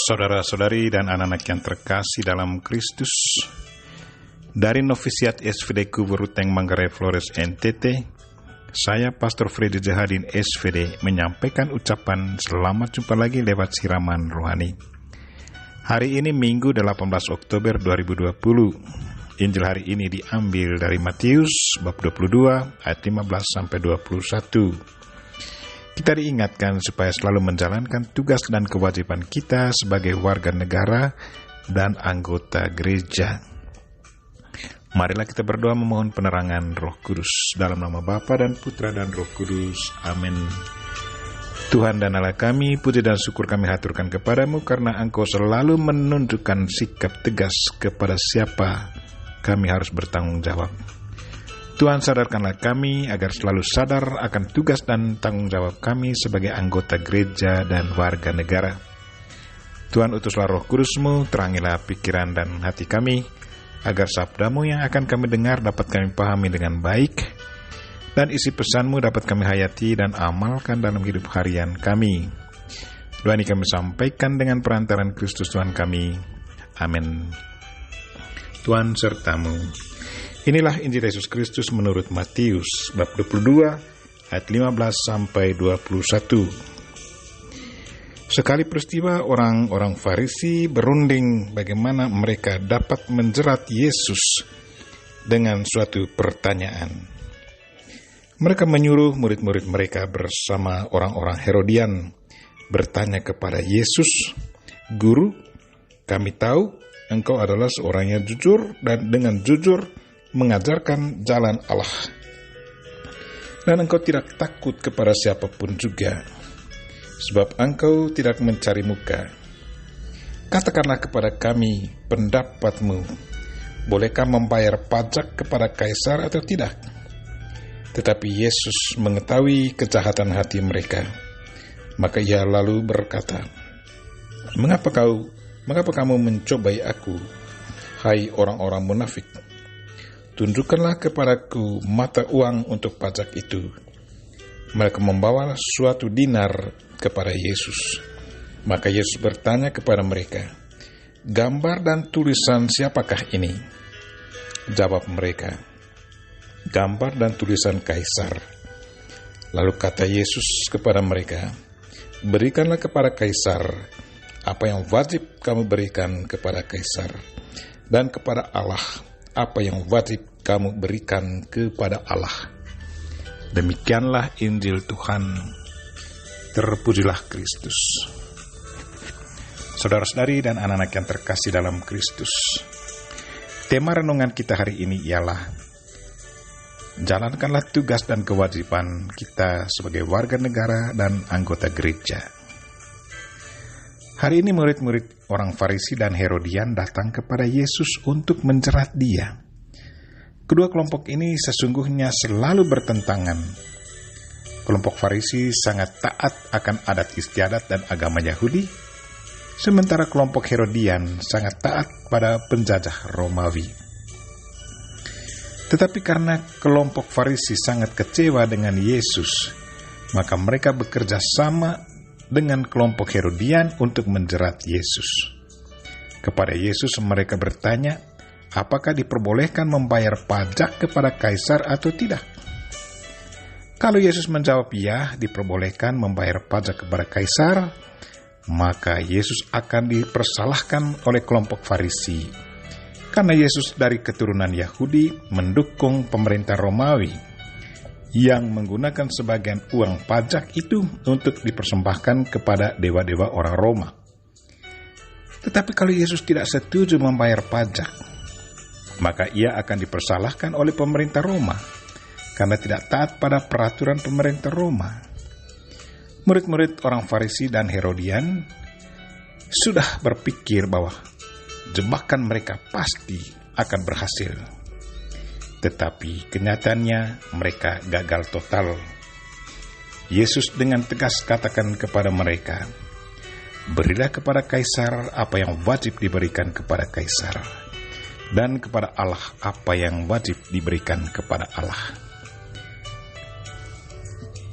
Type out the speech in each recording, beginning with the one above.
Saudara-saudari dan anak-anak yang terkasih dalam Kristus, dari Novisiat SVD Kuburuteng Manggarai Flores NTT, saya Pastor Freddy Jahadin SVD menyampaikan ucapan selamat jumpa lagi lewat siraman rohani. Hari ini Minggu 18 Oktober 2020. Injil hari ini diambil dari Matius bab 22 ayat 15 sampai 21. Kita diingatkan supaya selalu menjalankan tugas dan kewajiban kita sebagai warga negara dan anggota gereja. Marilah kita berdoa memohon penerangan Roh Kudus dalam nama Bapa dan Putra dan Roh Kudus. Amin. Tuhan dan Allah kami, puji dan syukur kami haturkan kepadamu karena Engkau selalu menunjukkan sikap tegas kepada siapa kami harus bertanggung jawab. Tuhan, sadarkanlah kami agar selalu sadar akan tugas dan tanggung jawab kami sebagai anggota gereja dan warga negara. Tuhan, utuslah Roh Kudus-Mu, terangilah pikiran dan hati kami, agar sabda-Mu yang akan kami dengar dapat kami pahami dengan baik, dan isi pesan-Mu dapat kami hayati dan amalkan dalam hidup harian kami. Doa ini kami sampaikan dengan perantaran Kristus Tuhan kami. Amin. Tuhan sertamu. Inilah Injil Yesus Kristus menurut Matius bab 22 ayat 15 sampai 21. Sekali peristiwa orang-orang Farisi berunding bagaimana mereka dapat menjerat Yesus dengan suatu pertanyaan. Mereka menyuruh murid-murid mereka bersama orang-orang Herodian bertanya kepada Yesus, "Guru, kami tahu Engkau adalah seorang yang jujur dan dengan jujur mengajarkan jalan Allah. Dan Engkau tidak takut kepada siapapun juga, sebab Engkau tidak mencari muka. Katakanlah kepada kami pendapat-Mu, bolehkah membayar pajak kepada Kaisar atau tidak?" Tetapi Yesus mengetahui kejahatan hati mereka. Maka Ia lalu berkata, Mengapa kamu mencobai aku, hai orang-orang munafik? Tunjukkanlah kepadaku mata uang untuk pajak itu. Mereka membawa suatu dinar kepada Yesus. Maka Yesus bertanya kepada mereka, "Gambar dan tulisan siapakah ini?" Jawab mereka, "Gambar dan tulisan Kaisar." Lalu kata Yesus kepada mereka, "Berikanlah kepada Kaisar apa yang wajib kamu berikan kepada Kaisar, dan kepada Allah apa yang wajib kamu berikan kepada Allah." Demikianlah Injil Tuhan. Terpujilah Kristus. Saudara-saudari dan anak-anak yang terkasih dalam Kristus, tema renungan kita hari ini ialah jalankanlah tugas dan kewajiban kita sebagai warga negara dan anggota gereja. Hari ini murid-murid orang Farisi dan Herodian datang kepada Yesus untuk menjerat Dia. Kedua kelompok ini sesungguhnya selalu bertentangan. Kelompok Farisi sangat taat akan adat istiadat dan agama Yahudi, sementara kelompok Herodian sangat taat pada penjajah Romawi. Tetapi karena kelompok Farisi sangat kecewa dengan Yesus, maka mereka bekerja sama dengan kelompok Herodian untuk menjerat Yesus. Kepada Yesus mereka bertanya, apakah diperbolehkan membayar pajak kepada Kaisar atau tidak? Kalau Yesus menjawab ya, diperbolehkan membayar pajak kepada Kaisar, maka Yesus akan dipersalahkan oleh kelompok Farisi. Karena Yesus dari keturunan Yahudi mendukung pemerintah Romawi yang menggunakan sebagian uang pajak itu untuk dipersembahkan kepada dewa-dewa orang Roma. Tetapi kalau Yesus tidak setuju membayar pajak, maka Ia akan dipersalahkan oleh pemerintah Roma karena tidak taat pada peraturan pemerintah Roma. Murid-murid orang Farisi dan Herodian sudah berpikir bahwa jebakan mereka pasti akan berhasil. Tetapi kenyataannya mereka gagal total. Yesus dengan tegas katakan kepada mereka, "Berilah kepada Kaisar apa yang wajib diberikan kepada Kaisar, dan kepada Allah apa yang wajib diberikan kepada Allah."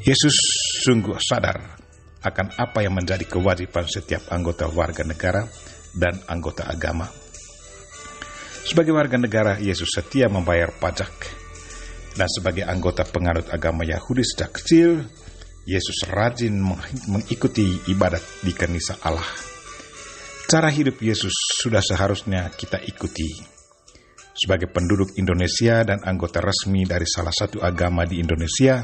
Yesus sungguh sadar akan apa yang menjadi kewajiban setiap anggota warga negara dan anggota agama. Sebagai warga negara, Yesus setia membayar pajak. Dan sebagai anggota penganut agama Yahudi sejak kecil, Yesus rajin mengikuti ibadat di kanisa Allah. Cara hidup Yesus sudah seharusnya kita ikuti. Sebagai penduduk Indonesia dan anggota resmi dari salah satu agama di Indonesia,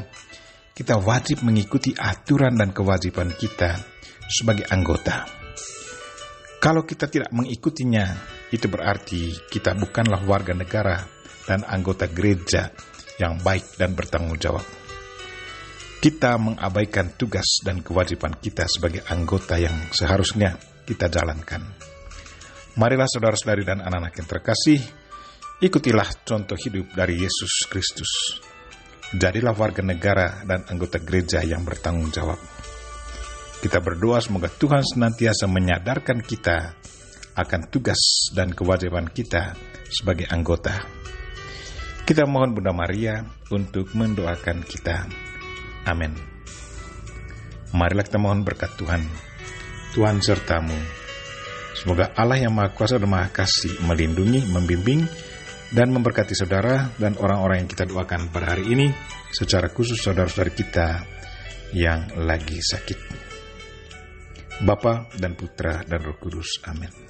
kita wajib mengikuti aturan dan kewajiban kita sebagai anggota. Kalau kita tidak mengikutinya, itu berarti kita bukanlah warga negara dan anggota gereja yang baik dan bertanggung jawab. Kita mengabaikan tugas dan kewajiban kita sebagai anggota yang seharusnya kita jalankan. Marilah saudara-saudari dan anak-anak yang terkasih, ikutilah contoh hidup dari Yesus Kristus. Jadilah warga negara dan anggota gereja yang bertanggung jawab. Kita berdoa semoga Tuhan senantiasa menyadarkan kita akan tugas dan kewajiban kita sebagai anggota. Kita mohon Bunda Maria untuk mendoakan kita. Amin. Marilah kita mohon berkat Tuhan. Tuhan sertamu. Semoga Allah yang Maha Kuasa dan Maha Kasih melindungi, membimbing, dan memberkati saudara dan orang-orang yang kita doakan pada hari ini, secara khusus saudara-saudara kita yang lagi sakit. Bapa dan Putra dan Roh Kudus. Amin.